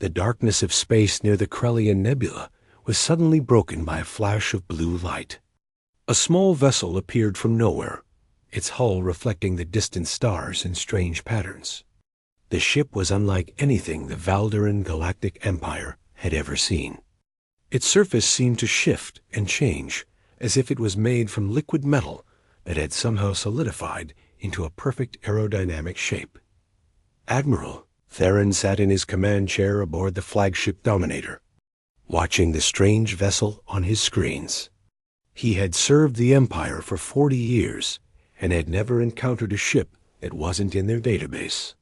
The darkness of space near the Krellian Nebula was suddenly broken by a flash of blue light. A small vessel appeared from nowhere, its hull reflecting the distant stars in strange patterns. The ship was unlike anything the Valderan Galactic Empire had ever seen. Its surface seemed to shift and change, as if it was made from liquid metal that had somehow solidified into a perfect aerodynamic shape. "Admiral," Theron sat in his command chair aboard the flagship Dominator, watching the strange vessel on his screens. He had served the Empire for 40 years and had never encountered a ship that wasn't in their database.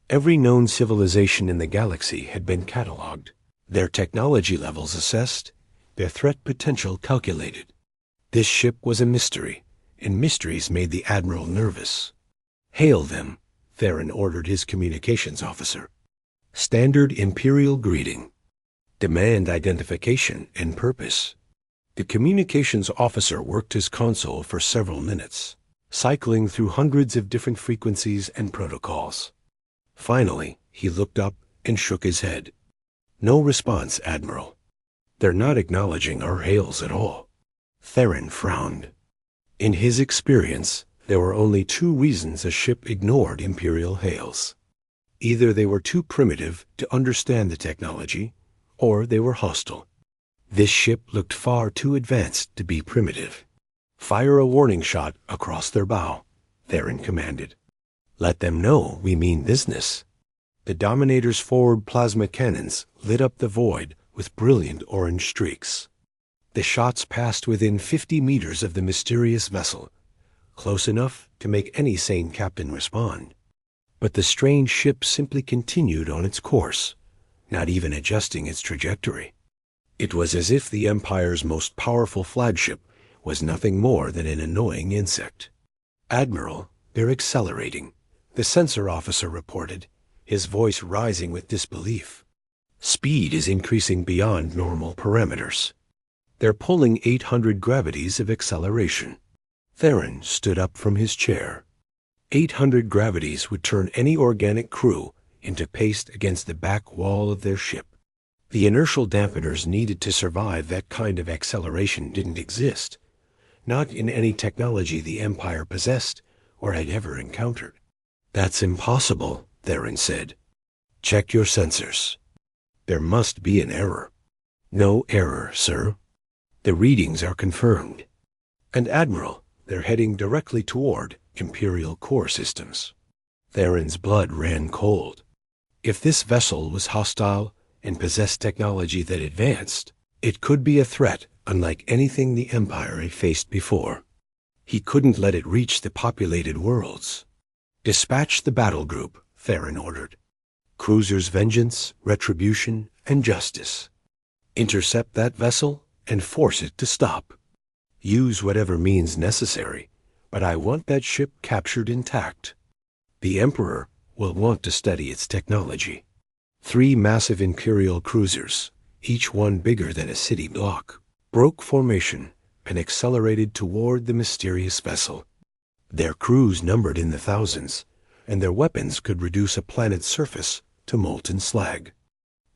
Every known civilization in the galaxy had been catalogued, their technology levels assessed, their threat potential calculated. This ship was a mystery, and mysteries made the Admiral nervous. "Hail them," Theron ordered his communications officer. "Standard Imperial greeting. Demand identification and purpose." The communications officer worked his console for several minutes, cycling through hundreds of different frequencies and protocols. Finally, he looked up and shook his head. "No response, Admiral. They're not acknowledging our hails at all." Theron frowned. In his experience, there were only two reasons a ship ignored Imperial hails. Either they were too primitive to understand the technology, or they were hostile. This ship looked far too advanced to be primitive. "Fire a warning shot across their bow," Theron commanded. "Let them know we mean business." The Dominator's forward plasma cannons lit up the void with brilliant orange streaks. The shots passed within 50 meters of the mysterious vessel, close enough to make any sane captain respond. But the strange ship simply continued on its course, not even adjusting its trajectory. It was as if the Empire's most powerful flagship was nothing more than an annoying insect. "Admiral, they're accelerating," the sensor officer reported, his voice rising with disbelief. "Speed is increasing beyond normal parameters. They're pulling 800 gravities of acceleration." Theron stood up from his chair. 800 gravities would turn any organic crew into paste against the back wall of their ship. The inertial dampeners needed to survive that kind of acceleration didn't exist, not in any technology the Empire possessed or had ever encountered. "That's impossible," Theron said. "Check your sensors. There must be an error." "No error, sir. The readings are confirmed. And Admiral, they're heading directly toward Imperial core systems." Theron's blood ran cold. If this vessel was hostile and possessed technology that advanced, it could be a threat unlike anything the Empire had faced before. He couldn't let it reach the populated worlds. "Dispatch the battle group," Theron ordered. "Cruisers Vengeance, Retribution, and Justice. Intercept that vessel and force it to stop. Use whatever means necessary, but I want that ship captured intact. The Emperor will want to study its technology." 3 massive Imperial cruisers, each one bigger than a city block, broke formation and accelerated toward the mysterious vessel. Their crews numbered in the thousands, and their weapons could reduce a planet's surface to molten slag.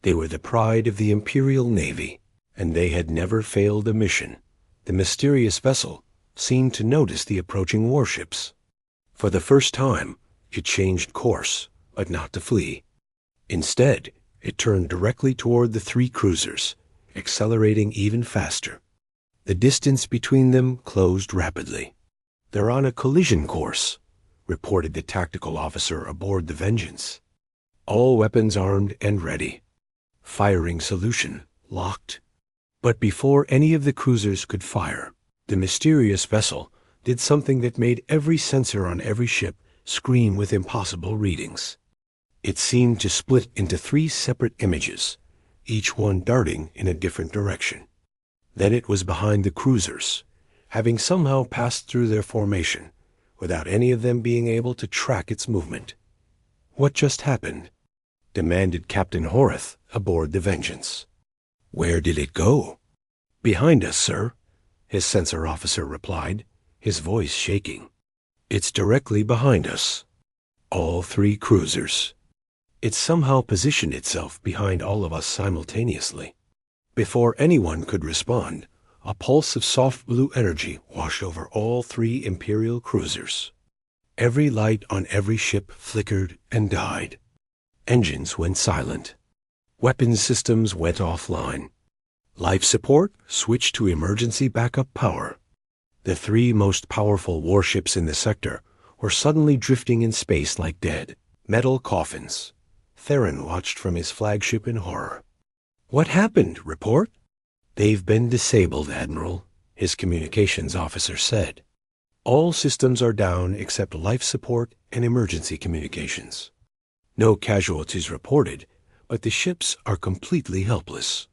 They were the pride of the Imperial Navy, and they had never failed a mission. The mysterious vessel seemed to notice the approaching warships. For the first time, it changed course, but not to flee. Instead, it turned directly toward the 3 cruisers, accelerating even faster. The distance between them closed rapidly. "They're on a collision course," reported the tactical officer aboard the Vengeance. "All weapons armed and ready. Firing solution locked." But before any of the cruisers could fire, the mysterious vessel did something that made every sensor on every ship scream with impossible readings. It seemed to split into 3 separate images, each one darting in a different direction. Then it was behind the cruisers, having somehow passed through their formation, without any of them being able to track its movement. "What just happened?" demanded Captain Horath aboard the Vengeance. "Where did it go?" "Behind us, sir," his sensor officer replied, his voice shaking. "It's directly behind us. All 3 cruisers. It somehow positioned itself behind all of us simultaneously. Before anyone could respond, a pulse of soft blue energy washed over all three Imperial cruisers. Every light on every ship flickered and died. Engines went silent. Weapons systems went offline. Life support switched to emergency backup power. The three most powerful warships in the sector were suddenly drifting in space like dead metal coffins. Theron watched from his flagship in horror. "What happened? Report?" "They've been disabled, Admiral," his communications officer said. "All systems are down except life support and emergency communications. No casualties reported, but the ships are completely helpless."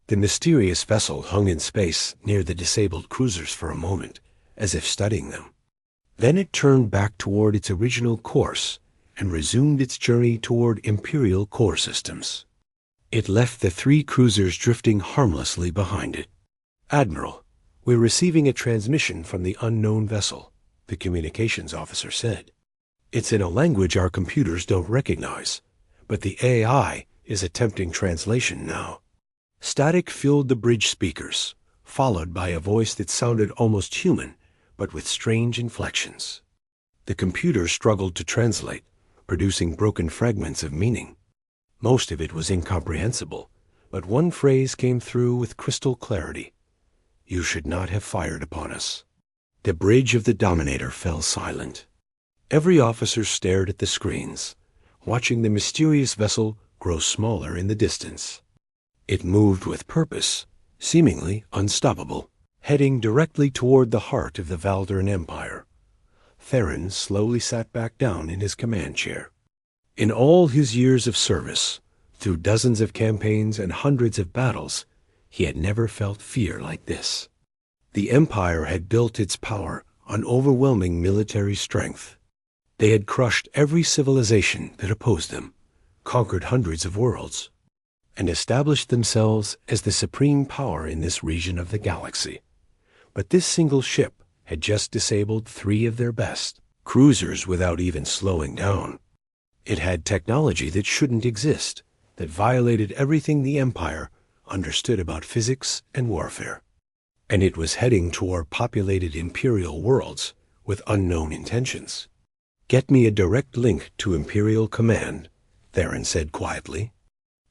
The mysterious vessel hung in space near the disabled cruisers for a moment, as if studying them. Then it turned back toward its original course and resumed its journey toward Imperial core systems. It left the three cruisers drifting harmlessly behind it. "Admiral, we're receiving a transmission from the unknown vessel," the communications officer said. "It's in a language our computers don't recognize, but the AI is attempting translation now." Static filled the bridge speakers, followed by a voice that sounded almost human, but with strange inflections. The computer struggled to translate, producing broken fragments of meaning. Most of it was incomprehensible, but one phrase came through with crystal clarity. "You should not have fired upon us." The bridge of the Dominator fell silent. Every officer stared at the screens, watching the mysterious vessel grow smaller in the distance. It moved with purpose, seemingly unstoppable, heading directly toward the heart of the Valderan Empire. Theron slowly sat back down in his command chair. In all his years of service, through dozens of campaigns and hundreds of battles, he had never felt fear like this. The Empire had built its power on overwhelming military strength. They had crushed every civilization that opposed them, conquered hundreds of worlds, and established themselves as the supreme power in this region of the galaxy. But this single ship had just disabled three of their best cruisers without even slowing down. It had technology that shouldn't exist, that violated everything the Empire understood about physics and warfare. And it was heading toward populated Imperial worlds with unknown intentions. "Get me a direct link to Imperial Command," Theron said quietly.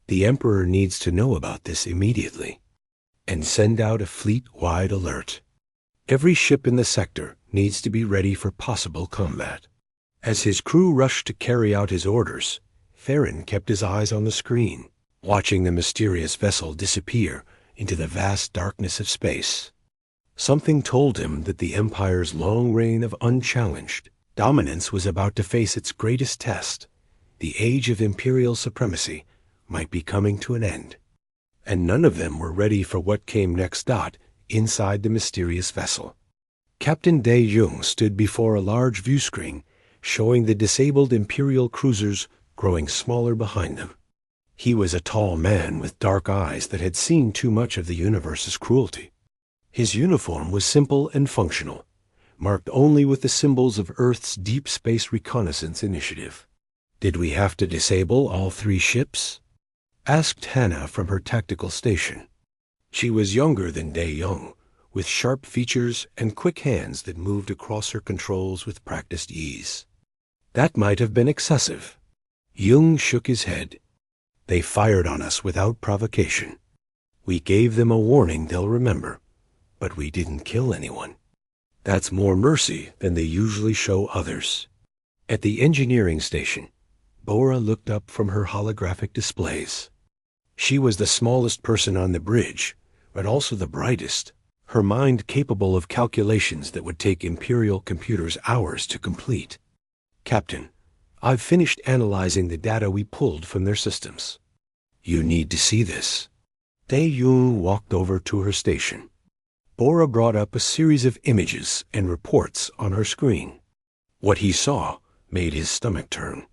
"The Emperor needs to know about this immediately. And send out a fleet-wide alert. Every ship in the sector needs to be ready for possible combat." As his crew rushed to carry out his orders, Theron kept his eyes on the screen, watching the mysterious vessel disappear into the vast darkness of space. Something told him that the Empire's long reign of unchallenged dominance was about to face its greatest test. The age of Imperial supremacy might be coming to an end, and none of them were ready for what came next. Inside the mysterious vessel, Captain De Jong stood before a large view screen showing the disabled Imperial cruisers growing smaller behind them. He was a tall man with dark eyes that had seen too much of the universe's cruelty. His uniform was simple and functional, marked only with the symbols of Earth's Deep Space Reconnaissance Initiative. "Did we have to disable all three ships?" asked Hannah from her tactical station. She was younger than De Jong, with sharp features and quick hands that moved across her controls with practiced ease. "That might have been excessive." Jung shook his head. "They fired on us without provocation. We gave them a warning they'll remember, but we didn't kill anyone. That's more mercy than they usually show others." At the engineering station, Bora looked up from her holographic displays. She was the smallest person on the bridge, but also the brightest, her mind capable of calculations that would take Imperial computers hours to complete. "Captain, I've finished analyzing the data we pulled from their systems. You need to see this." Tae-Yoon walked over to her station. Bora brought up a series of images and reports on her screen. What he saw made his stomach turn.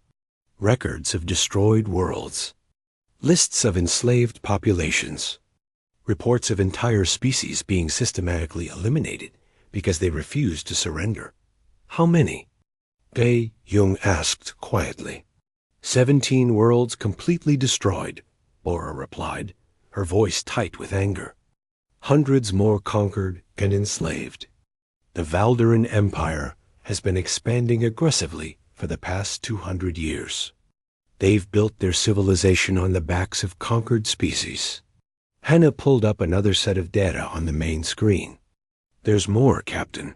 Records of destroyed worlds. Lists of enslaved populations. Reports of entire species being systematically eliminated because they refused to surrender. How many? Tae-Yoon asked quietly. 17 worlds completely destroyed, Bora replied, her voice tight with anger. Hundreds more conquered and enslaved. The Valderan Empire has been expanding aggressively for the past 200 years. They've built their civilization on the backs of conquered species. Hannah pulled up another set of data on the main screen. There's more, Captain.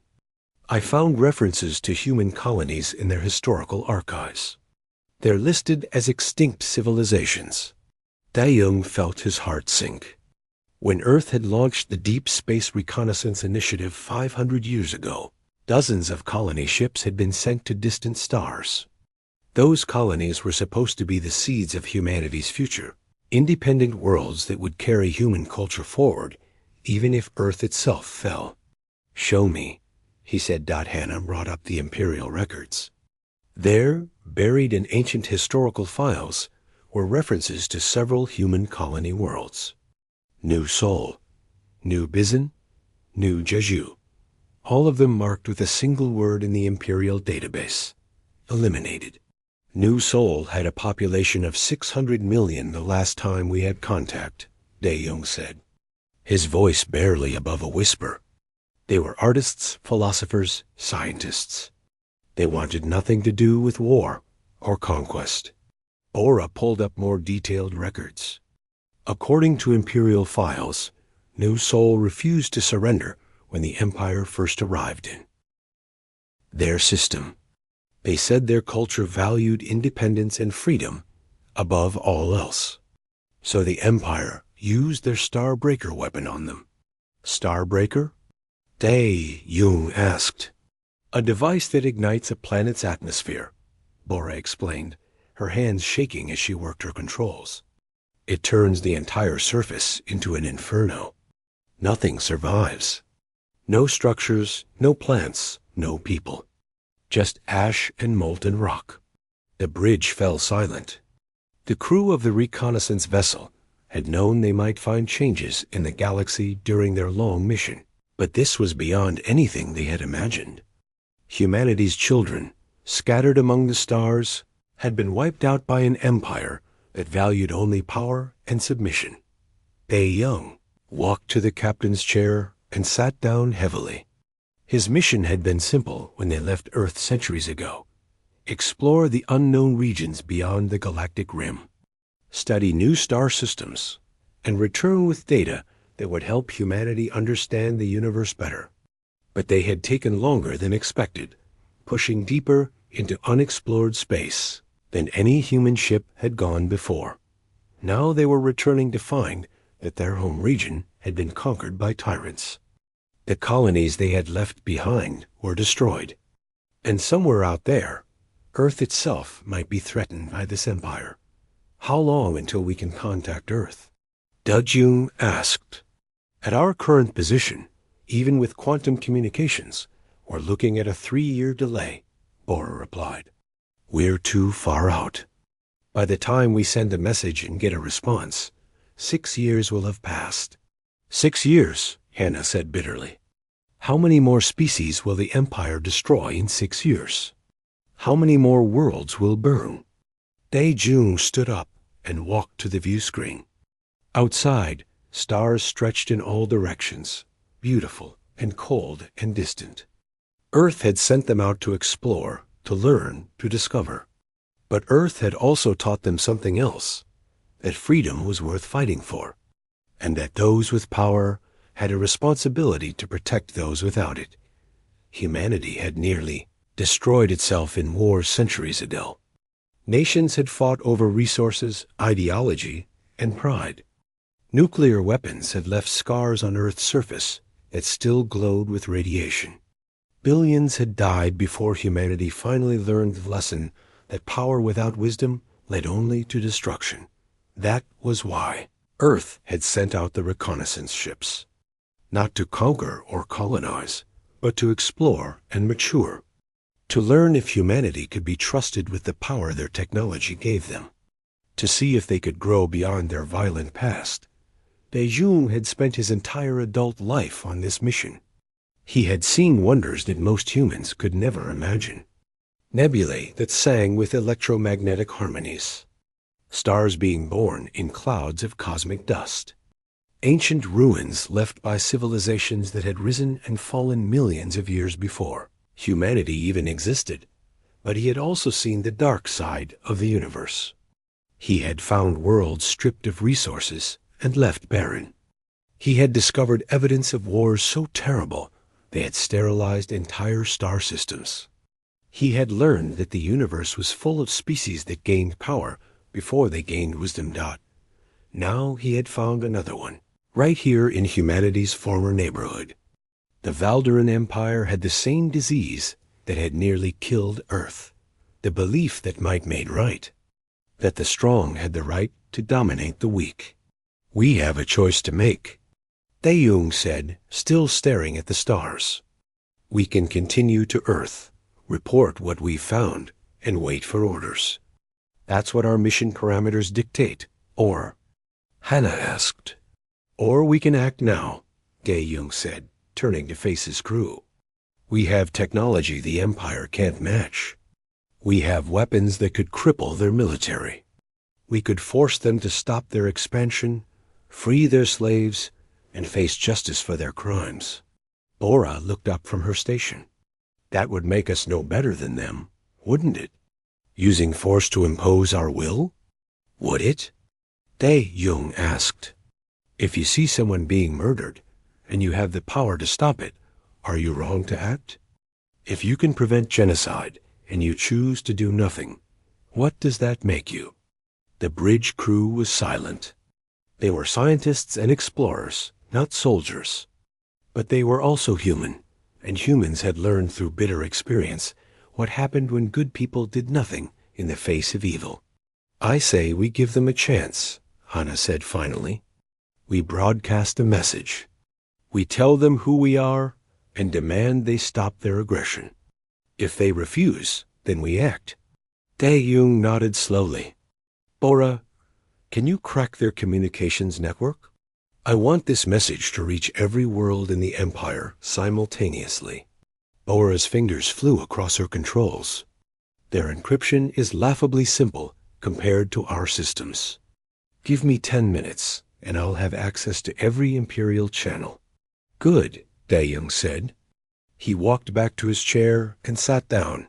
I found references to human colonies in their historical archives. They're listed as extinct civilizations. Taeyong felt his heart sink. When Earth had launched the Deep Space Reconnaissance Initiative 500 years ago, dozens of colony ships had been sent to distant stars. Those colonies were supposed to be the seeds of humanity's future, independent worlds that would carry human culture forward, even if Earth itself fell. Show me, he said. Hannah brought up the Imperial records. There, buried in ancient historical files, were references to several human colony worlds. New Seoul, New Bizin, New Jeju, all of them marked with a single word in the Imperial database: eliminated. New Seoul had a population of 600 million the last time we had contact, Taeyong said, his voice barely above a whisper. They were artists, philosophers, scientists. They wanted nothing to do with war or conquest. Bora pulled up more detailed records. According to Imperial files, New Seoul refused to surrender when the Empire first arrived in their system. They said their culture valued independence and freedom above all else. So the Empire used their Starbreaker weapon on them. Starbreaker? Taeyong asked. A device that ignites a planet's atmosphere, Bora explained, her hands shaking as she worked her controls. It turns the entire surface into an inferno. Nothing survives. No structures, no plants, no people. Just ash and molten rock. The bridge fell silent. The crew of the reconnaissance vessel had known they might find changes in the galaxy during their long mission, but this was beyond anything they had imagined. Humanity's children, scattered among the stars, had been wiped out by an empire that valued only power and submission. Taeyong walked to the captain's chair and sat down heavily. His mission had been simple when they left Earth centuries ago: explore the unknown regions beyond the galactic rim, study new star systems, and return with data that would help humanity understand the universe better. But they had taken longer than expected, pushing deeper into unexplored space than any human ship had gone before. Now they were returning to find that their home region had been conquered by tyrants. The colonies they had left behind were destroyed, and somewhere out there, Earth itself might be threatened by this empire. How long until we can contact Earth? Taeyong asked. At our current position, even with quantum communications, we're looking at a 3-year delay, Bora replied. We're too far out. By the time we send a message and get a response, 6 years will have passed. 6 years, Hannah said bitterly. How many more species will the Empire destroy in 6 years? How many more worlds will burn? Taeyong stood up and walked to the view screen. Outside, stars stretched in all directions, beautiful and cold and distant. Earth had sent them out to explore, to learn, to discover. But Earth had also taught them something else, that freedom was worth fighting for, and that those with power had a responsibility to protect those without it. Humanity had nearly destroyed itself in wars centuries ago. Nations had fought over resources, ideology, and pride. Nuclear weapons had left scars on Earth's surface that still glowed with radiation. Billions had died before humanity finally learned the lesson that power without wisdom led only to destruction. That was why Earth had sent out the reconnaissance ships. Not to conquer or colonize, but to explore and mature, to learn if humanity could be trusted with the power their technology gave them, to see if they could grow beyond their violent past. Taeyong had spent his entire adult life on this mission. He had seen wonders that most humans could never imagine. nebulae that sang with electromagnetic harmonies, stars being born in clouds of cosmic dust, ancient ruins left by civilizations that had risen and fallen millions of years before humanity even existed. But he had also seen the dark side of the universe. He had found worlds stripped of resources and left barren. He had discovered evidence of wars so terrible they had sterilized entire star systems. He had learned that the universe was full of species that gained power before they gained wisdom. Now he had found another one, right here in humanity's former neighborhood. The Valderan Empire had the same disease that had nearly killed Earth, the belief that might made right, that the strong had the right to dominate the weak. We have a choice to make, Tae-Yung said, still staring at the stars. We can continue to Earth, report what we've found, and wait for orders. That's what our mission parameters dictate. Or, Hannah asked. Or we can act now, Tae-Yung said, turning to face his crew. We have technology the Empire can't match. We have weapons that could cripple their military. We could force them to stop their expansion, free their slaves, and face justice for their crimes. Bora looked up from her station. That would make us no better than them, wouldn't it? Using force to impose our will? Would it? Tae-Yung asked. If you see someone being murdered, and you have the power to stop it, are you wrong to act? If you can prevent genocide, and you choose to do nothing, what does that make you? The bridge crew was silent. They were scientists and explorers, not soldiers. But they were also human, and humans had learned through bitter experience what happened when good people did nothing in the face of evil. I say we give them a chance, Hannah said finally. We broadcast a message. We tell them who we are and demand they stop their aggression. If they refuse, then we act. Tae-Yung nodded slowly. Bora, can you crack their communications network? I want this message to reach every world in the Empire simultaneously. Bora's fingers flew across her controls. Their encryption is laughably simple compared to our systems. Give me 10 minutes, and I'll have access to every Imperial channel. Good, Tae-Yung said. He walked back to his chair and sat down,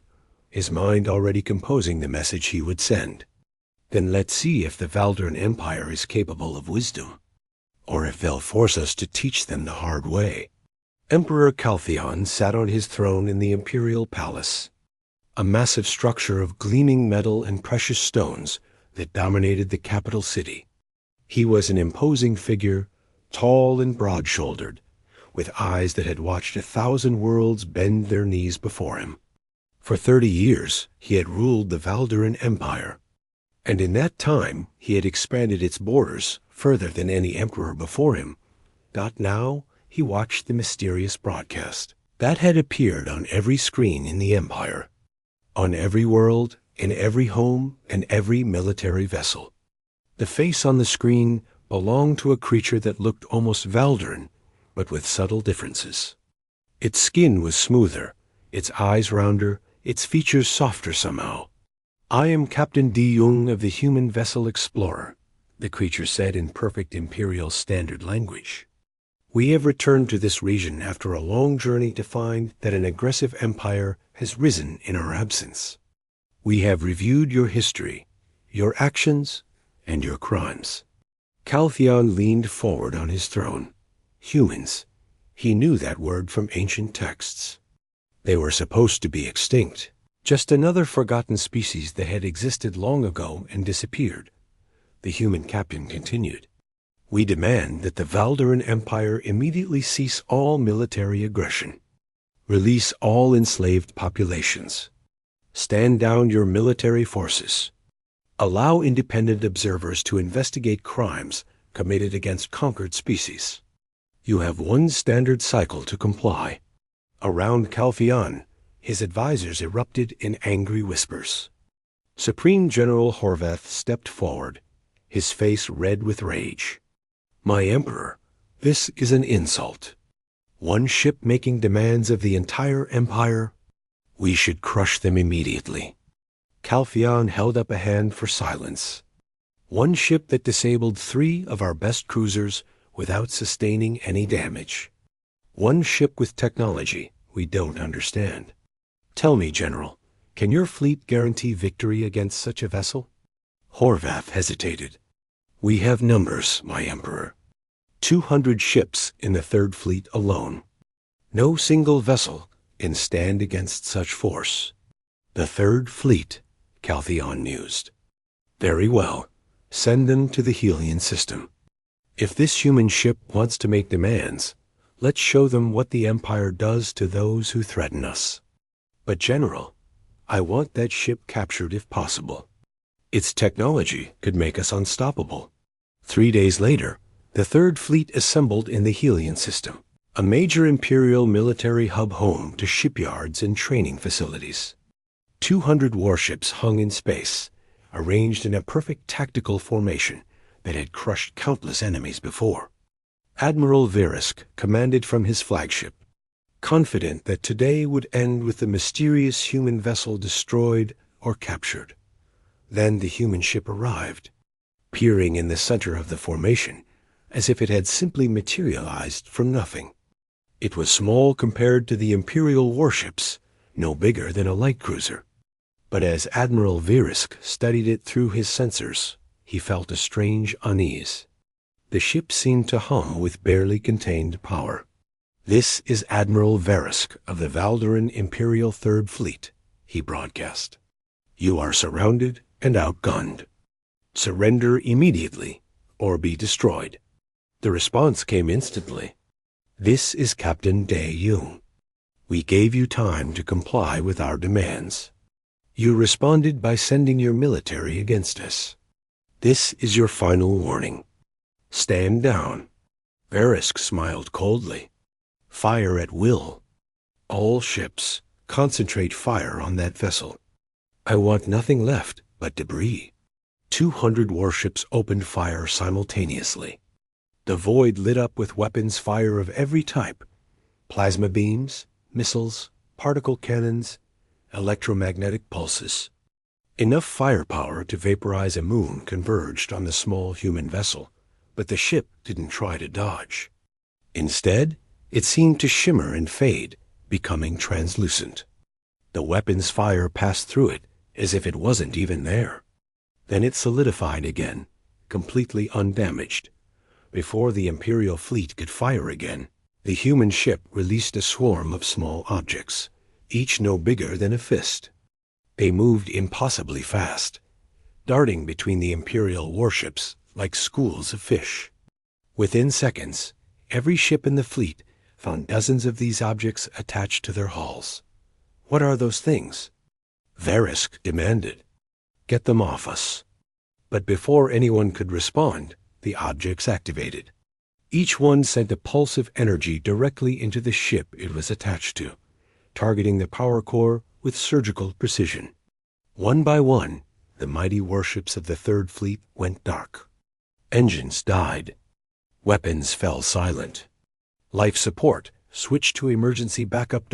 his mind already composing the message he would send. Then let's see if the Valderan Empire is capable of wisdom, or if they'll force us to teach them the hard way. Emperor Caltheon sat on his throne in the Imperial Palace, a massive structure of gleaming metal and precious stones that dominated the capital city. He was an imposing figure, tall and broad-shouldered, with eyes that had watched 1,000 worlds bend their knees before him. For 30 years, he had ruled the Valderan Empire, and in that time he had expanded its borders further than any emperor before him. Now he watched the mysterious broadcast that had appeared on every screen in the Empire, on every world, in every home, and every military vessel. The face on the screen belonged to a creature that looked almost Valderan, but with subtle differences. Its skin was smoother, its eyes rounder, its features softer somehow. I am Captain Tae-Yung of the human vessel Explorer, the creature said in perfect Imperial Standard language. We have returned to this region after a long journey to find that an aggressive empire has risen in our absence. We have reviewed your history, your actions, and your crimes. Caltheon leaned forward on his throne. Humans. He knew that word from ancient texts. They were supposed to be extinct, just another forgotten species that had existed long ago and disappeared. The human captain continued. We demand that the Valderan Empire immediately cease all military aggression. Release all enslaved populations. Stand down your military forces. Allow independent observers to investigate crimes committed against conquered species. You have one standard cycle to comply. Around Caltheon, his advisors erupted in angry whispers. Supreme General Horvath stepped forward, his face red with rage. My Emperor, this is an insult. One ship making demands of the entire Empire? We should crush them immediately. Calpheon held up a hand for silence. One ship that disabled 3 of our best cruisers without sustaining any damage. One ship with technology we don't understand. Tell me, General, can your fleet guarantee victory against such a vessel? Horvath hesitated. We have numbers, my Emperor. 200 ships in the Third Fleet alone. No single vessel can stand against such force. The Third Fleet, Calpheon mused. Very well. Send them to the Helion system. If this human ship wants to make demands, let's show them what the Empire does to those who threaten us. But General, I want that ship captured if possible. Its technology could make us unstoppable. 3 days later, the Third Fleet assembled in the Helion system, a major Imperial military hub home to shipyards and training facilities. 200 warships hung in space, arranged in a perfect tactical formation that had crushed countless enemies before. Admiral Verisk commanded from his flagship, confident that today would end with the mysterious human vessel destroyed or captured. Then the human ship arrived, peering in the center of the formation, as if it had simply materialized from nothing. It was small compared to the Imperial warships, no bigger than a light cruiser. But as Admiral Verisk studied it through his sensors, he felt a strange unease. The ship seemed to hum with barely contained power. This is Admiral Verisk of the Valderan Imperial Third Fleet, he broadcast. You are surrounded and outgunned. Surrender immediately, or be destroyed. The response came instantly. This is Captain Dae Jung. We gave you time to comply with our demands. You responded by sending your military against us. This is your final warning. Stand down. Verisk smiled coldly. Fire at will. All ships, concentrate fire on that vessel. I want nothing left but debris. 200 warships opened fire simultaneously. The void lit up with weapons fire of every type. Plasma beams, missiles, particle cannons, electromagnetic pulses. Enough firepower to vaporize a moon converged on the small human vessel, but the ship didn't try to dodge. Instead, it seemed to shimmer and fade, becoming translucent. The weapon's fire passed through it as if it wasn't even there. Then it solidified again, completely undamaged. Before the Imperial fleet could fire again, the human ship released a swarm of small objects, each no bigger than a fist. They moved impossibly fast, darting between the Imperial warships like schools of fish. Within seconds, every ship in the fleet found dozens of these objects attached to their hulls. What are those things? Verisk demanded. Get them off us. But before anyone could respond, the objects activated. Each one sent a pulse of energy directly into the ship it was attached to, targeting the power core with surgical precision. One by one, the mighty warships of the Third Fleet went dark. Engines died. Weapons fell silent. Life support switched to emergency backup.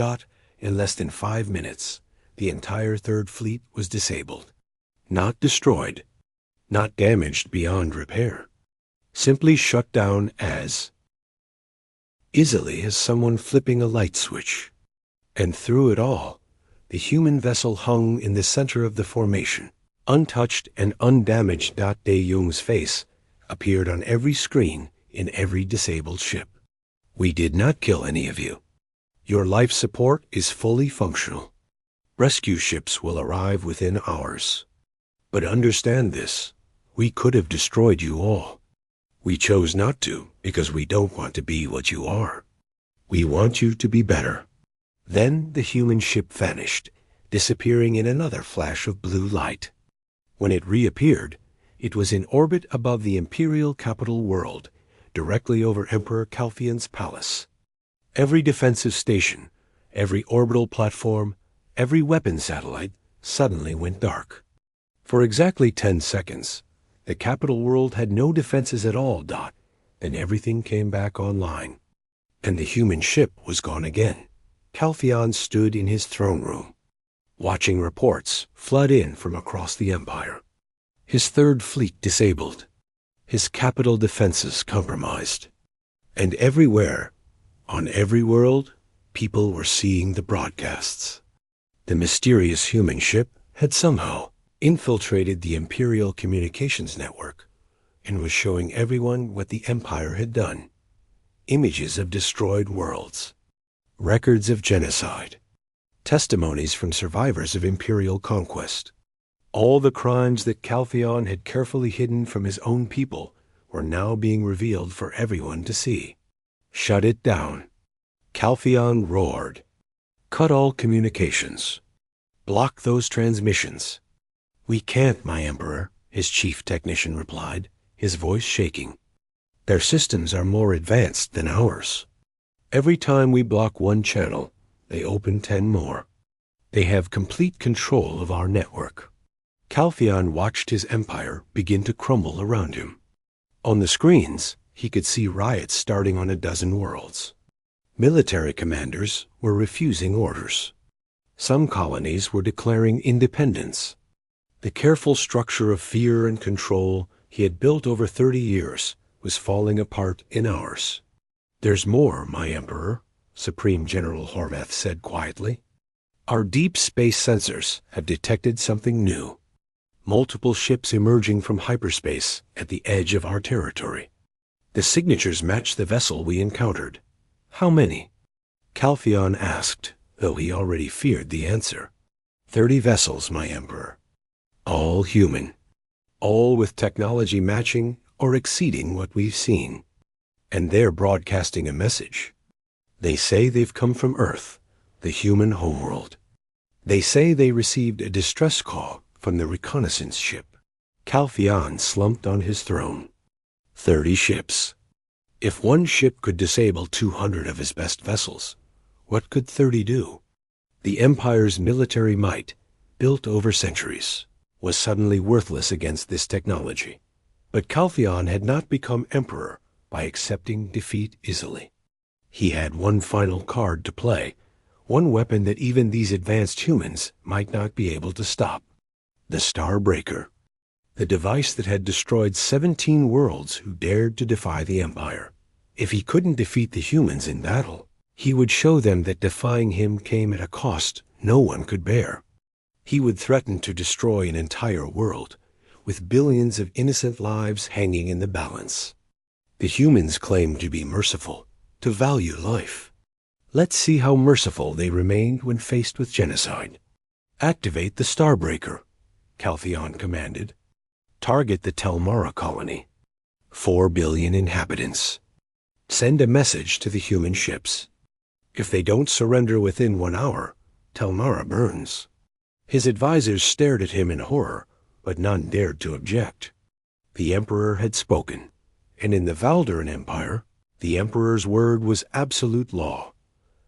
In less than 5 minutes, the entire Third Fleet was disabled. Not destroyed, not damaged beyond repair. Simply shut down as easily as someone flipping a light switch. And through it all, the human vessel hung in the center of the formation, untouched and undamaged. Dae Jung's face appeared on every screen in every disabled ship. We did not kill any of you. Your life support is fully functional. Rescue ships will arrive within hours. But understand this, we could have destroyed you all. We chose not to because we don't want to be what you are. We want you to be better. Then the human ship vanished, disappearing in another flash of blue light. When it reappeared, it was in orbit above the Imperial capital world, directly over Emperor Calpheon's palace. Every defensive station, every orbital platform, every weapon satellite suddenly went dark. For exactly 10 seconds, the capital world had no defenses at all. Then everything came back online. And the human ship was gone again. Calpheon stood in his throne room, watching reports flood in from across the empire. His third fleet disabled, his capital defenses compromised. And everywhere, on every world, people were seeing the broadcasts. The mysterious human ship had somehow infiltrated the Imperial communications network and was showing everyone what the Empire had done. Images of destroyed worlds, records of genocide, testimonies from survivors of Imperial conquest. All the crimes that Calpheon had carefully hidden from his own people were now being revealed for everyone to see. Shut it down. Calpheon roared. Cut all communications. Block those transmissions. We can't, my Emperor, his chief technician replied, his voice shaking. Their systems are more advanced than ours. Every time we block one channel, they open 10 more. They have complete control of our network. Calpheon watched his empire begin to crumble around him. On the screens, he could see riots starting on a dozen worlds. Military commanders were refusing orders. Some colonies were declaring independence. The careful structure of fear and control he had built over 30 years was falling apart in hours. There's more, my Emperor, Supreme General Horvath said quietly. Our deep space sensors have detected something new. Multiple ships emerging from hyperspace at the edge of our territory. The signatures match the vessel we encountered. How many? Calpheon asked, though he already feared the answer. 30 vessels, my Emperor. All human. All with technology matching or exceeding what we've seen. And they're broadcasting a message. They say they've come from Earth, the human homeworld. They say they received a distress call from the reconnaissance ship. Calpheon slumped on his throne. 30 ships. If one ship could disable 200 of his best vessels, what could 30 do? The Empire's military might, built over centuries, was suddenly worthless against this technology. But Calpheon had not become emperor by accepting defeat easily. He had one final card to play, one weapon that even these advanced humans might not be able to stop. The Starbreaker. The device that had destroyed 17 worlds who dared to defy the Empire. If he couldn't defeat the humans in battle, he would show them that defying him came at a cost no one could bear. He would threaten to destroy an entire world, with billions of innocent lives hanging in the balance. The humans claimed to be merciful, to value life. Let's see how merciful they remained when faced with genocide. Activate the Starbreaker, Calpheon commanded. Target the Telmara colony. 4 billion inhabitants. Send a message to the human ships. If they don't surrender within 1 hour, Telmara burns. His advisors stared at him in horror, but none dared to object. The Emperor had spoken, and in the Valderan Empire, the Emperor's word was absolute law.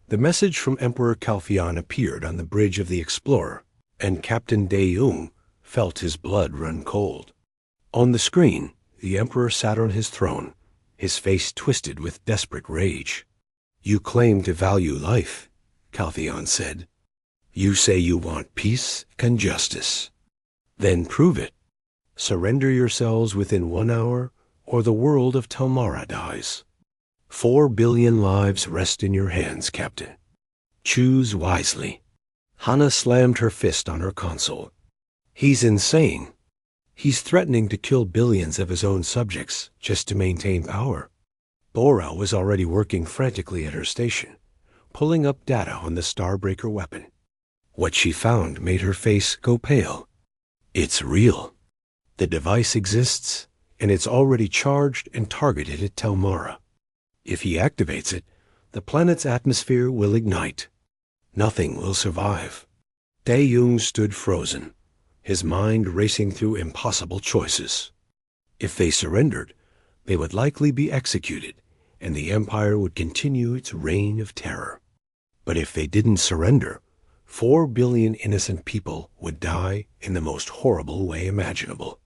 The message from Emperor Calpheon appeared on the bridge of the Explorer, and Captain De Jong felt his blood run cold. On the screen, the Emperor sat on his throne, his face twisted with desperate rage. You claim to value life, Calpheon said. You say you want peace and justice. Then prove it. Surrender yourselves within 1 hour, or the world of Telmara dies. 4 billion lives rest in your hands, Captain. Choose wisely. Hana slammed her fist on her console. He's insane. He's threatening to kill billions of his own subjects just to maintain power. Bora was already working frantically at her station, pulling up data on the Starbreaker weapon. What she found made her face go pale. It's real. The device exists, and it's already charged and targeted at Telmara. If he activates it, the planet's atmosphere will ignite. Nothing will survive. De Jong stood frozen, his mind racing through impossible choices. If they surrendered, they would likely be executed, and the Empire would continue its reign of terror. But if they didn't surrender, 4 billion innocent people would die in the most horrible way imaginable.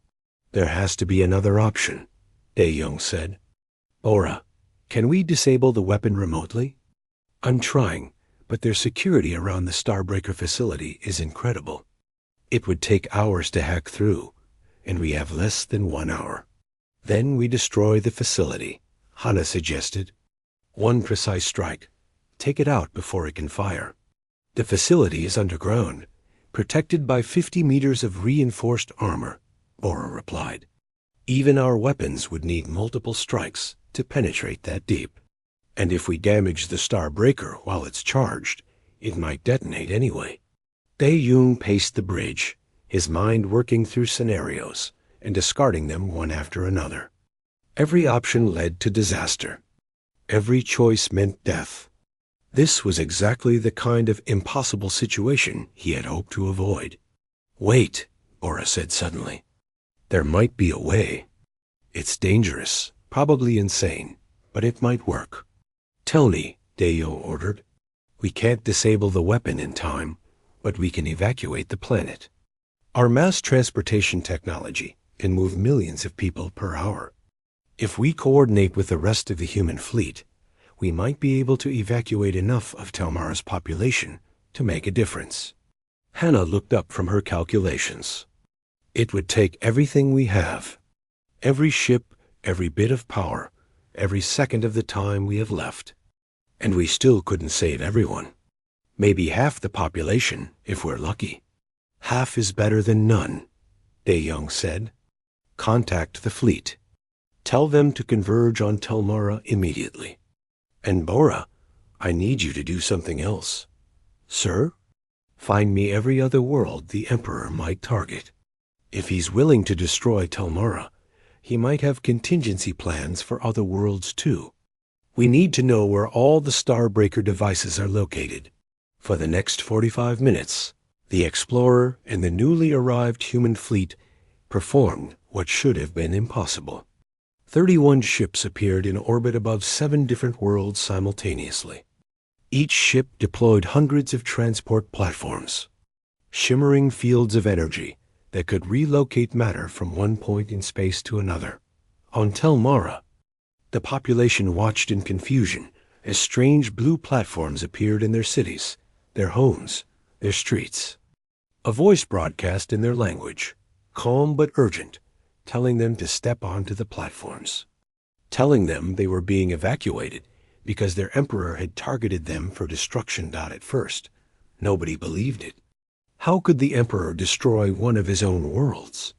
There has to be another option, De Jong said. Bora, can we disable the weapon remotely? I'm trying, but their security around the Starbreaker facility is incredible. It would take hours to hack through, and we have less than 1 hour. Then we destroy the facility, Hana suggested. One precise strike. Take it out before it can fire. The facility is underground, protected by 50 meters of reinforced armor, Bora replied. Even our weapons would need multiple strikes to penetrate that deep. And if we damage the Starbreaker while it's charged, it might detonate anyway. Dae-Yoon paced the bridge, his mind working through scenarios and discarding them one after another. Every option led to disaster. Every choice meant death. This was exactly the kind of impossible situation he had hoped to avoid. Wait, Bora said suddenly. There might be a way. It's dangerous, probably insane, but it might work. Tell me, Dae-Yo ordered. We can't disable the weapon in time, but we can evacuate the planet. Our mass transportation technology can move millions of people per hour. If we coordinate with the rest of the human fleet, we might be able to evacuate enough of Telmara's population to make a difference. Hannah looked up from her calculations. It would take everything we have. Every ship, every bit of power, every second of the time we have left. And we still couldn't save everyone. Maybe half the population, if we're lucky. Half is better than none, Dae-Young said. Contact the fleet. Tell them to converge on Telmara immediately. And Bora, I need you to do something else. Sir? Find me every other world the Emperor might target. If he's willing to destroy Telmara, he might have contingency plans for other worlds too. We need to know where all the Starbreaker devices are located. For the next 45 minutes, the Explorer and the newly arrived human fleet performed what should have been impossible. 31 ships appeared in orbit above 7 different worlds simultaneously. Each ship deployed hundreds of transport platforms, shimmering fields of energy that could relocate matter from one point in space to another. On Telmara, the population watched in confusion as strange blue platforms appeared in their cities, their homes, their streets. A voice broadcast in their language, calm but urgent, telling them to step onto the platforms, telling them they were being evacuated because their emperor had targeted them for destruction. At first, nobody believed it. How could the emperor destroy one of his own worlds?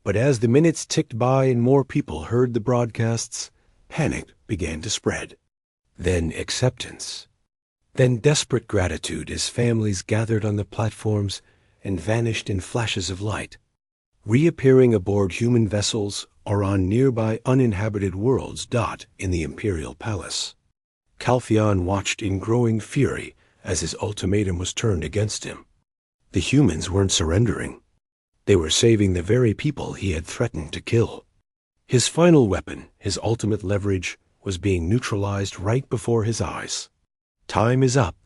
But as the minutes ticked by and more people heard the broadcasts, panic began to spread. Then acceptance. Then desperate gratitude as families gathered on the platforms and vanished in flashes of light, reappearing aboard human vessels or on nearby uninhabited worlds. In the Imperial Palace, Calpheon watched in growing fury as his ultimatum was turned against him. The humans weren't surrendering. They were saving the very people he had threatened to kill. His final weapon, his ultimate leverage, was being neutralized right before his eyes. Time is up,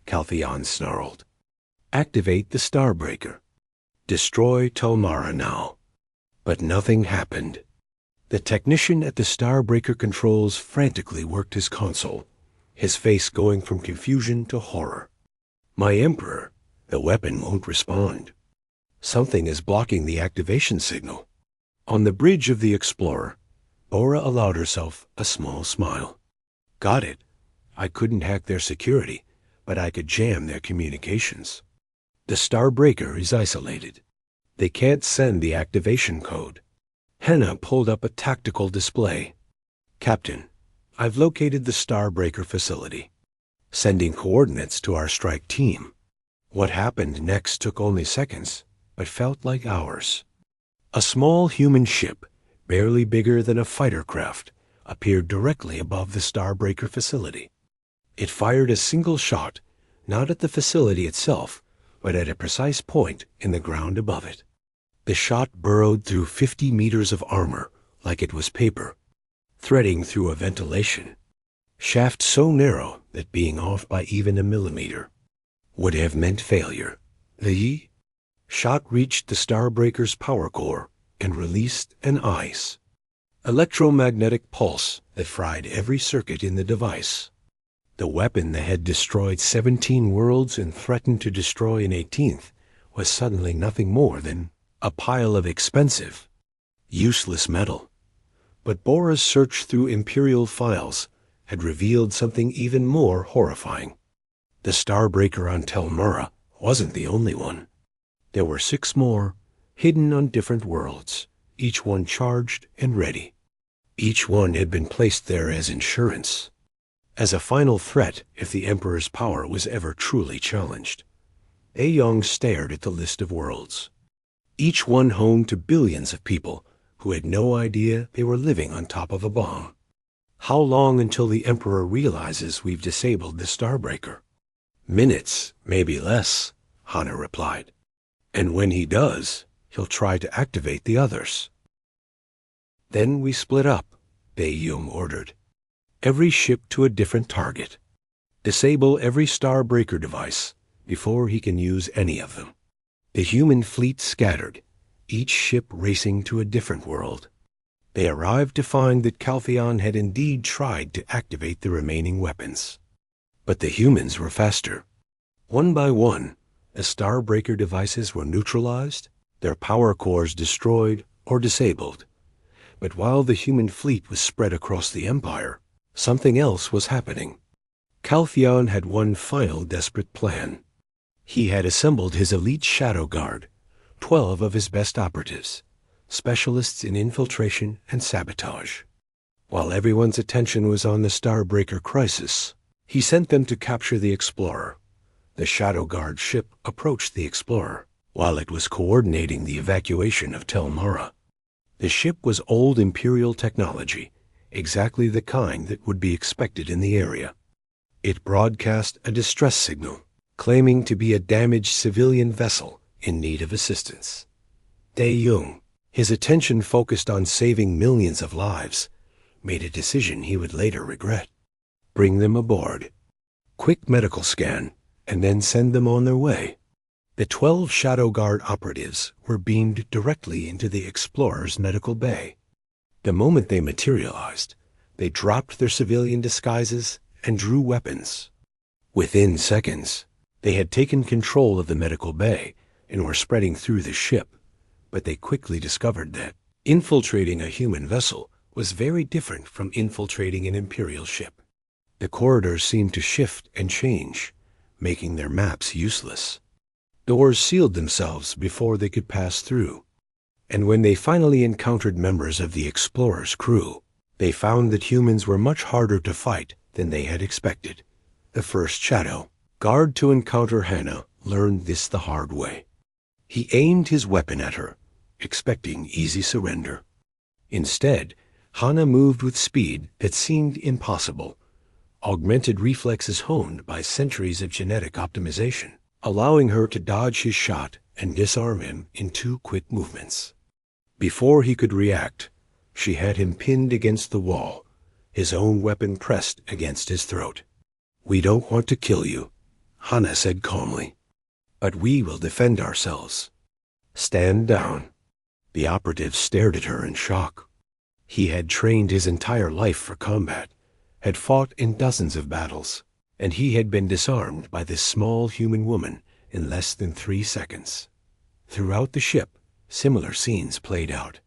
Calpheon snarled. Activate the Starbreaker. Destroy Telmara now. But nothing happened. The technician at the Starbreaker controls frantically worked his console, his face going from confusion to horror. My Emperor, the weapon won't respond. Something is blocking the activation signal. On the bridge of the Explorer, Bora allowed herself a small smile. Got it. I couldn't hack their security, but I could jam their communications. The Starbreaker is isolated. They can't send the activation code. Henna pulled up a tactical display. Captain, I've located the Starbreaker facility. Sending coordinates to our strike team. What happened next took only seconds, but felt like hours. A small human ship, barely bigger than a fighter craft, appeared directly above the Starbreaker facility. It fired a single shot, not at the facility itself, but at a precise point in the ground above it. The shot burrowed through 50 meters of armor like it was paper, threading through a ventilation. Shaft so narrow that being off by even a millimeter would have meant failure. The shot reached the Starbreaker's power core and released an ice, electromagnetic pulse that fried every circuit in the device. The weapon that had destroyed 17 worlds and threatened to destroy an 18th was suddenly nothing more than a pile of expensive, useless metal. But Bora's search through Imperial files had revealed something even more horrifying. The Starbreaker on Telmura wasn't the only one. There were 6 more, hidden on different worlds, each one charged and ready. Each one had been placed there as insurance, as a final threat if the Emperor's power was ever truly challenged. Aeyong stared at the list of worlds, each one home to billions of people who had no idea they were living on top of a bomb. How long until the Emperor realizes we've disabled the Starbreaker? Minutes, maybe less, Hana replied. And when he does, he'll try to activate the others. Then we split up, Baeyong ordered. Every ship to a different target. Disable every Starbreaker device before he can use any of them. The human fleet scattered, each ship racing to a different world. They arrived to find that Calpheon had indeed tried to activate the remaining weapons. But the humans were faster. One by one, as Starbreaker devices were neutralized, their power cores destroyed or disabled. But while the human fleet was spread across the Empire, something else was happening. Calpheon had one final desperate plan. He had assembled his elite shadow guard, 12 of his best operatives, specialists in infiltration and sabotage. While everyone's attention was on the Starbreaker crisis, he sent them to capture the Explorer. The Shadow Guard ship approached the Explorer while it was coordinating the evacuation of Telmura. The ship was old Imperial technology, exactly the kind that would be expected in the area. It broadcast a distress signal, claiming to be a damaged civilian vessel in need of assistance. Dae-Jung, his attention focused on saving millions of lives, made a decision he would later regret. Bring them aboard. Quick medical scan, and then send them on their way. The 12 Shadow Guard operatives were beamed directly into the Explorer's medical bay. The moment they materialized, they dropped their civilian disguises and drew weapons. Within seconds, they had taken control of the medical bay and were spreading through the ship, but they quickly discovered that infiltrating a human vessel was very different from infiltrating an Imperial ship. The corridors seemed to shift and change, making their maps useless. Doors sealed themselves before they could pass through, and when they finally encountered members of the Explorer's crew, they found that humans were much harder to fight than they had expected. The first Shadow Guard to encounter Hana learned this the hard way. He aimed his weapon at her, expecting easy surrender. Instead, Hana moved with speed that seemed impossible, augmented reflexes honed by centuries of genetic optimization, allowing her to dodge his shot and disarm him in 2 quick movements. Before he could react, she had him pinned against the wall, his own weapon pressed against his throat. "We don't want to kill you," Hana said calmly, "but we will defend ourselves. Stand down." The operative stared at her in shock. He had trained his entire life for combat, had fought in dozens of battles, and he had been disarmed by this small human woman in less than 3 seconds. Throughout the ship, similar scenes played out.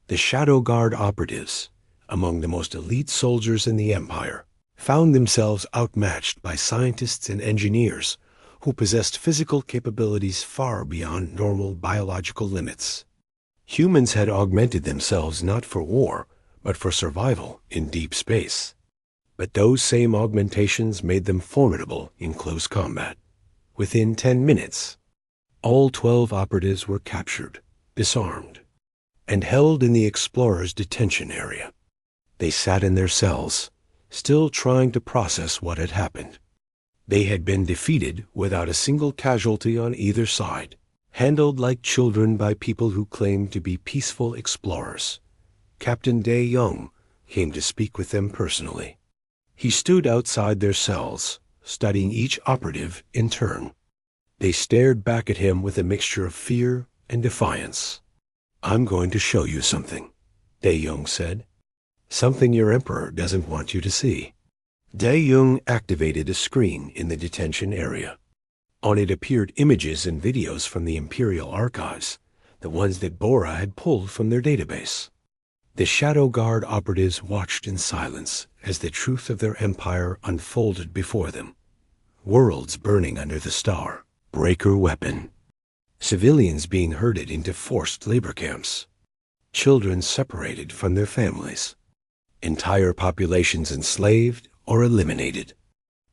The Shadow Guard operatives, among the most elite soldiers in the Empire, found themselves outmatched by scientists and engineers who possessed physical capabilities far beyond normal biological limits. Humans had augmented themselves not for war, but for survival in deep space. But those same augmentations made them formidable in close combat. Within 10 minutes, all 12 operatives were captured, disarmed, and held in the Explorer's detention area. They sat in their cells, still trying to process what had happened. They had been defeated without a single casualty on either side, handled like children by people who claimed to be peaceful explorers. Captain Dae-Jung came to speak with them personally. He stood outside their cells, studying each operative in turn. They stared back at him with a mixture of fear and defiance. "I'm going to show you something," Dae-Jung said. "Something your emperor doesn't want you to see." Dae-Young activated a screen in the detention area. On it appeared images and videos from the Imperial archives, the ones that Bora had pulled from their database. The Shadow Guard operatives watched in silence as the truth of their empire unfolded before them. Worlds burning under the star, breaker weapon. Civilians being herded into forced labor camps. Children separated from their families. Entire populations enslaved or eliminated.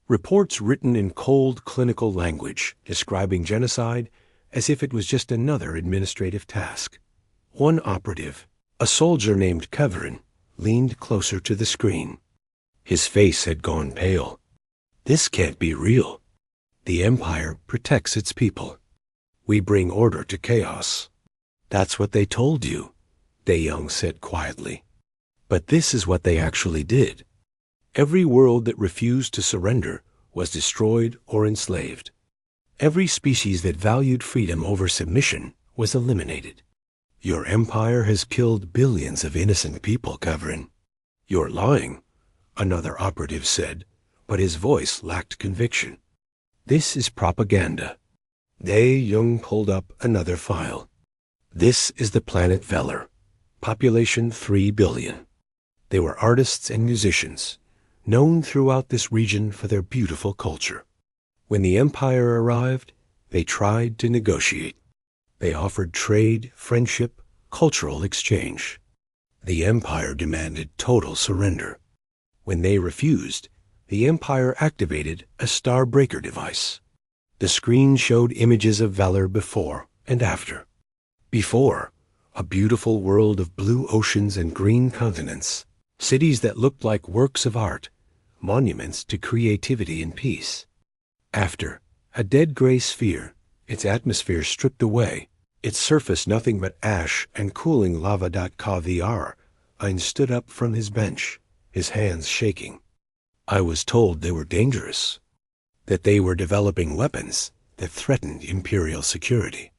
Reports written in cold clinical language describing genocide as if it was just another administrative task. One operative, a soldier named Kevrin, leaned closer to the screen. His face had gone pale. This can't be real. The Empire protects its people. We bring order to chaos. That's what they told you, Dae-Young said quietly. But this is what they actually did. Every world that refused to surrender was destroyed or enslaved. Every species that valued freedom over submission was eliminated. Your empire has killed billions of innocent people, Kevrin. You're lying, another operative said, but his voice lacked conviction. This is propaganda. Dae-Young pulled up another file. This is the planet Veller, population 3 billion. They were artists and musicians, known throughout this region for their beautiful culture. When the Empire arrived, they tried to negotiate. They offered trade, friendship, cultural exchange. The Empire demanded total surrender. When they refused, the Empire activated a Starbreaker device. The screen showed images of Valor before and after. Before, a beautiful world of blue oceans and green continents, cities that looked like works of art, monuments to creativity and peace. After, a dead gray sphere, its atmosphere stripped away, its surface nothing but ash and cooling lava. Kvr. Ein stood up from his bench, his hands shaking. I was told they were dangerous, that they were developing weapons that threatened Imperial security.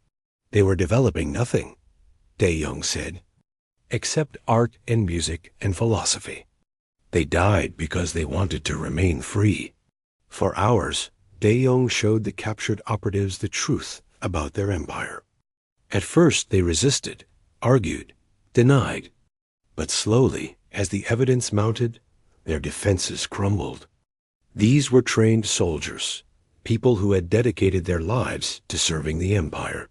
They were developing nothing, Dae-Young said, except art and music and philosophy. They died because they wanted to remain free. For hours, Dae-Young showed the captured operatives the truth about their empire. At first they resisted, argued, denied. But slowly, as the evidence mounted, their defenses crumbled. These were trained soldiers, people who had dedicated their lives to serving the empire.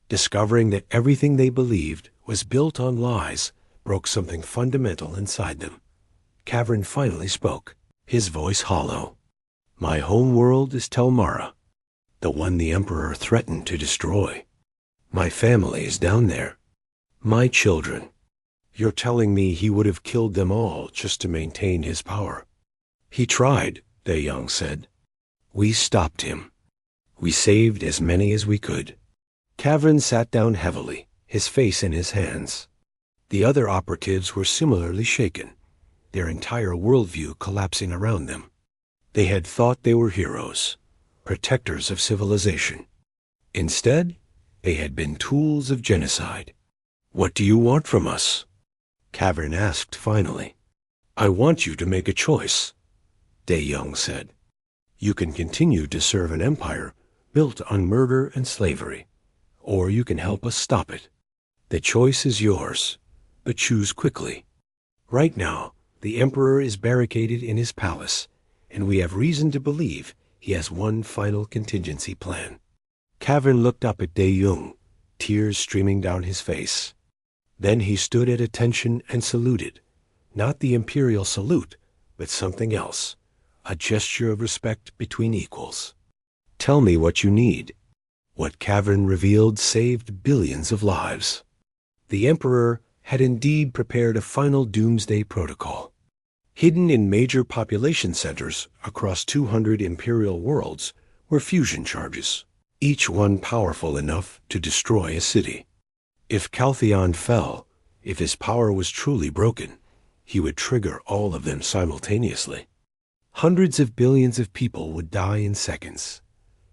Discovering that everything they believed was built on lies broke something fundamental inside them. Kavrin finally spoke, his voice hollow. My home world is Telmara, the one the Emperor threatened to destroy. My family is down there. My children. You're telling me he would have killed them all just to maintain his power? He tried, Dae-Young said. We stopped him. We saved as many as we could. Kavrin sat down heavily, his face in his hands. The other operatives were similarly shaken, their entire worldview collapsing around them. They had thought they were heroes, protectors of civilization. Instead, they had been tools of genocide. What do you want from us? Kavrin asked finally. I want you to make a choice, Dae-Young said. You can continue to serve an empire built on murder and slavery, or you can help us stop it. The choice is yours, but choose quickly. Right now, the Emperor is barricaded in his palace, and we have reason to believe he has one final contingency plan. Kavrin looked up at Dae-Young, tears streaming down his face. Then he stood at attention and saluted, not the imperial salute, but something else, a gesture of respect between equals. Tell me what you need. What Kavrin revealed saved billions of lives. The Emperor had indeed prepared a final doomsday protocol. Hidden in major population centers across 200 imperial worlds were fusion charges, each one powerful enough to destroy a city. If Caltheon fell, if his power was truly broken, he would trigger all of them simultaneously. Hundreds of billions of people would die in seconds.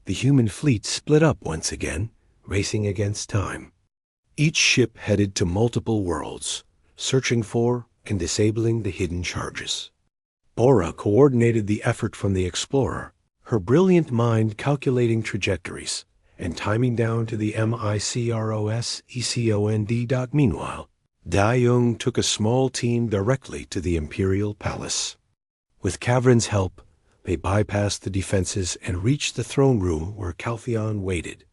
The human fleet split up once again, racing against time. Each ship headed to multiple worlds, searching for and disabling the hidden charges. Bora coordinated the effort from the explorer, her brilliant mind calculating trajectories and timing down to the MICROS ECOND. Meanwhile, Da-Young took a small team directly to the Imperial Palace. With Kavrin's help, they bypassed the defenses and reached the throne room where Caltheon waited.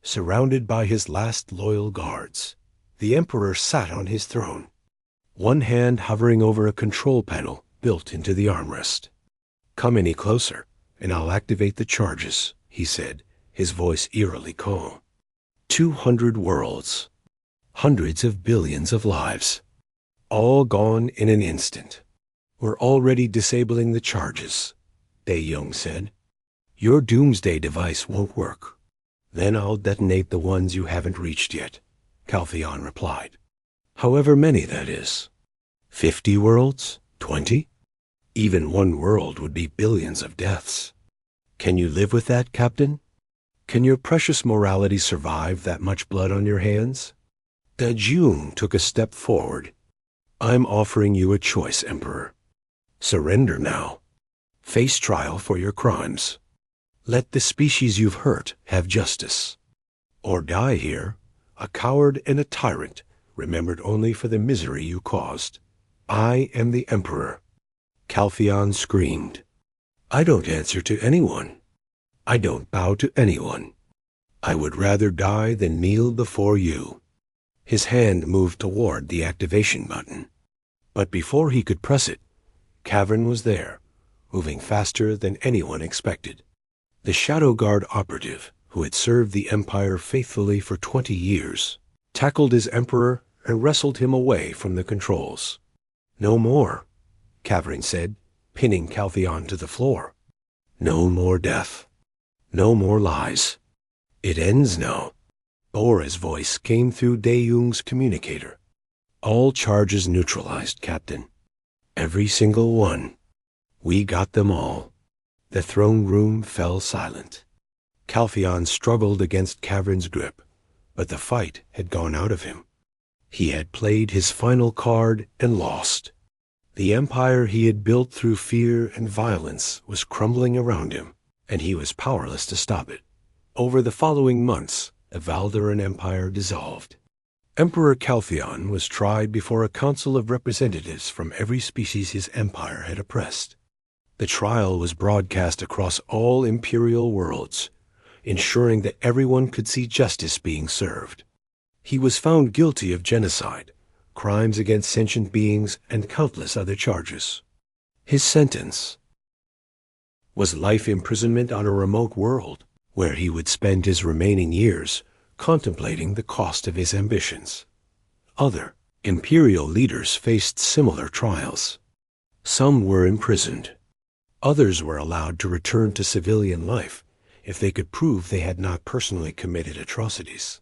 Surrounded by his last loyal guards, the Emperor sat on his throne, one hand hovering over a control panel built into the armrest. "Come any closer, and I'll activate the charges," he said, his voice eerily calm. 200 worlds, hundreds of billions of lives, all gone in an instant. "We're already disabling the charges," Da-Young said. "Your doomsday device won't work. Then I'll detonate the ones you haven't reached yet," Caltheon replied. "However many, that is. 50 worlds? 20? Even one world would be billions of deaths. Can you live with that, Captain? Can your precious morality survive that much blood on your hands?" Da-Jung took a step forward. "I'm offering you a choice, Emperor. Surrender now. Face trial for your crimes. Let the species you've hurt have justice. Or die here, a coward and a tyrant, remembered only for the misery you caused. I am the Emperor." Caltheon screamed. "I don't answer to anyone. I don't bow to anyone. I would rather die than kneel before you." His hand moved toward the activation button. But before he could press it, Kavrin was there, moving faster than anyone expected. The Shadow Guard operative, who had served the Empire faithfully for 20 years, tackled his Emperor and wrestled him away from the controls. "No more," Kavrin said, pinning Caltheon to the floor. "No more death. No more lies. It ends now." Bora's voice came through Da-Young's communicator. "All charges neutralized, Captain. Every single one. We got them all." The throne room fell silent. Caltheon struggled against Kavrin's grip, but the fight had gone out of him. He had played his final card and lost. The empire he had built through fear and violence was crumbling around him, and he was powerless to stop it. Over the following months, the Valderan Empire dissolved. Emperor Caltheon was tried before a council of representatives from every species his empire had oppressed. The trial was broadcast across all imperial worlds, ensuring that everyone could see justice being served. He was found guilty of genocide, crimes against sentient beings, and countless other charges. His sentence was life imprisonment on a remote world, where he would spend his remaining years contemplating the cost of his ambitions. Other imperial leaders faced similar trials. Some were imprisoned. Others were allowed to return to civilian life if they could prove they had not personally committed atrocities.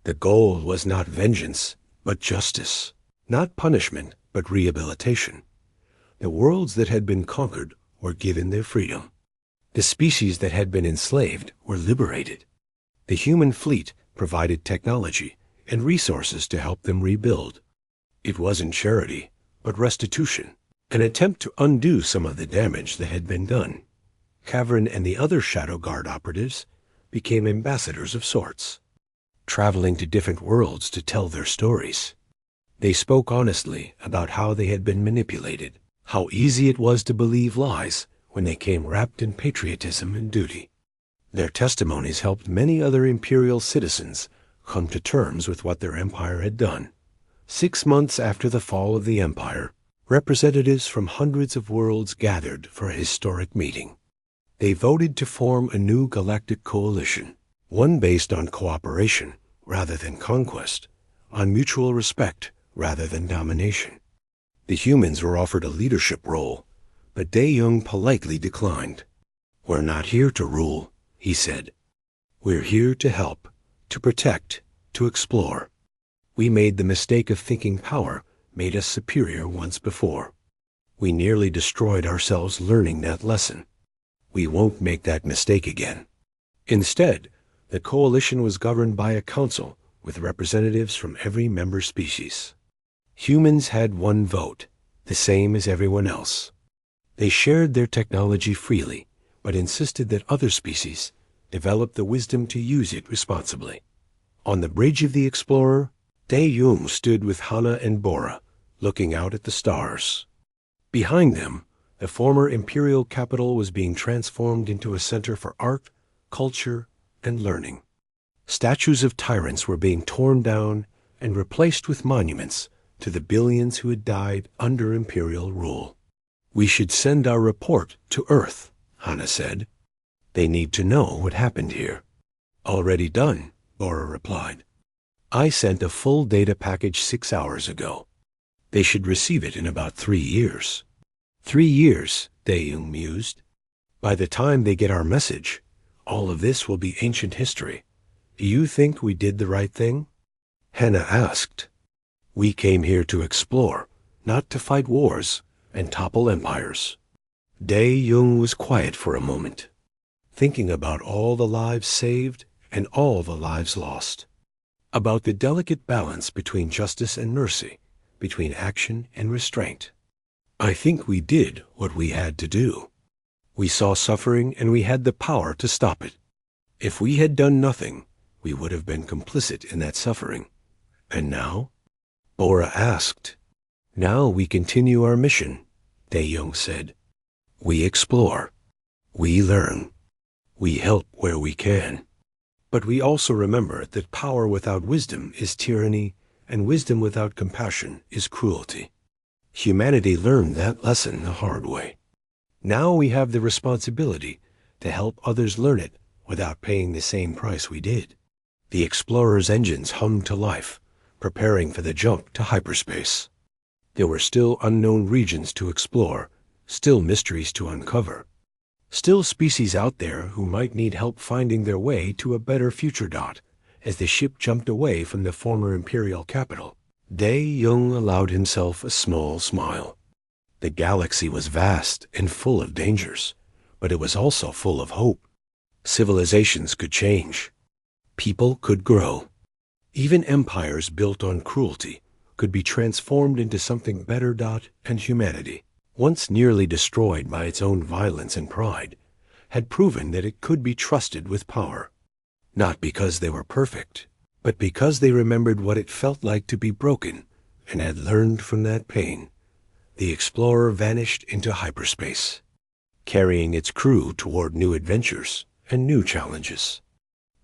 The goal was not vengeance, but justice. Not punishment, but rehabilitation. The worlds that had been conquered were given their freedom. The species that had been enslaved were liberated. The human fleet provided technology and resources to help them rebuild. It wasn't charity, but restitution, an attempt to undo some of the damage that had been done. Kavrin and the other Shadow Guard operatives became ambassadors of sorts, traveling to different worlds to tell their stories. They spoke honestly about how they had been manipulated, how easy it was to believe lies when they came wrapped in patriotism and duty. Their testimonies helped many other imperial citizens come to terms with what their empire had done. 6 months after the fall of the empire, representatives from hundreds of worlds gathered for a historic meeting. They voted to form a new galactic coalition, one based on cooperation rather than conquest, on mutual respect rather than domination. The humans were offered a leadership role, but Da-Young politely declined. "We're not here to rule," he said. "We're here to help, to protect, to explore. We made the mistake of thinking power made us superior once before. We nearly destroyed ourselves learning that lesson. We won't make that mistake again." Instead, the coalition was governed by a council with representatives from every member species. Humans had one vote, the same as everyone else. They shared their technology freely, but insisted that other species develop the wisdom to use it responsibly. On the bridge of the Explorer, Tae-Yung stood with Hana and Bora, looking out at the stars. Behind them, the former imperial capital was being transformed into a center for art, culture, and learning. Statues of tyrants were being torn down and replaced with monuments to the billions who had died under imperial rule. "We should send our report to Earth," Hana said. "They need to know what happened here." "Already done," Bora replied. "I sent a full data package 6 hours ago. They should receive it in about 3 years. 3 years, Tae-Yung mused. By the time they get our message, all of this will be ancient history. Do you think we did the right thing?" Hana asked. "We came here to explore, not to fight wars and topple empires." Tae-Yung was quiet for a moment, thinking about all the lives saved and all the lives lost, about the delicate balance between justice and mercy, between action and restraint. "I think we did what we had to do. We saw suffering and we had the power to stop it. If we had done nothing, we would have been complicit in that suffering. And now?" Bora asked. "Now we continue our mission," Tae-Yung said. "We explore. We learn. We help where we can. But we also remember that power without wisdom is tyranny, and wisdom without compassion is cruelty. Humanity learned that lesson the hard way. Now we have the responsibility to help others learn it without paying the same price we did." The Explorer's engines hummed to life, preparing for the jump to hyperspace. There were still unknown regions to explore, still mysteries to uncover, still species out there who might need help finding their way to a better future. As the ship jumped away from the former imperial capital, Tae-Yung allowed himself a small smile. The galaxy was vast and full of dangers, but it was also full of hope. Civilizations could change. People could grow. Even empires built on cruelty could be transformed into something better. And humanity, once nearly destroyed by its own violence and pride, had proven that it could be trusted with power. Not because they were perfect, but because they remembered what it felt like to be broken and had learned from that pain. The Explorer vanished into hyperspace, carrying its crew toward new adventures and new challenges.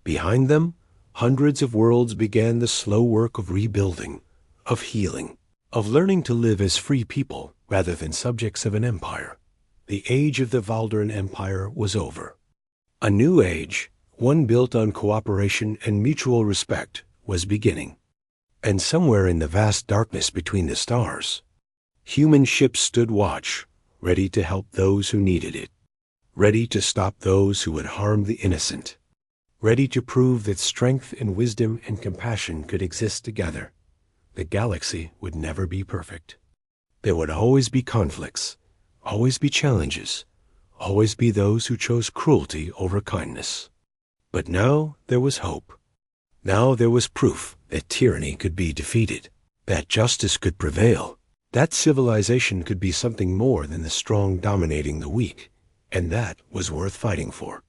Behind them, hundreds of worlds began the slow work of rebuilding, of healing, of learning to live as free people rather than subjects of an empire. The age of the Valdaran Empire was over. A new age, one built on cooperation and mutual respect, was beginning. And somewhere in the vast darkness between the stars, human ships stood watch, ready to help those who needed it, ready to stop those who would harm the innocent, ready to prove that strength and wisdom and compassion could exist together. The galaxy would never be perfect. There would always be conflicts, always be challenges, always be those who chose cruelty over kindness. But now there was hope. Now there was proof that tyranny could be defeated, that justice could prevail, that civilization could be something more than the strong dominating the weak, and that was worth fighting for.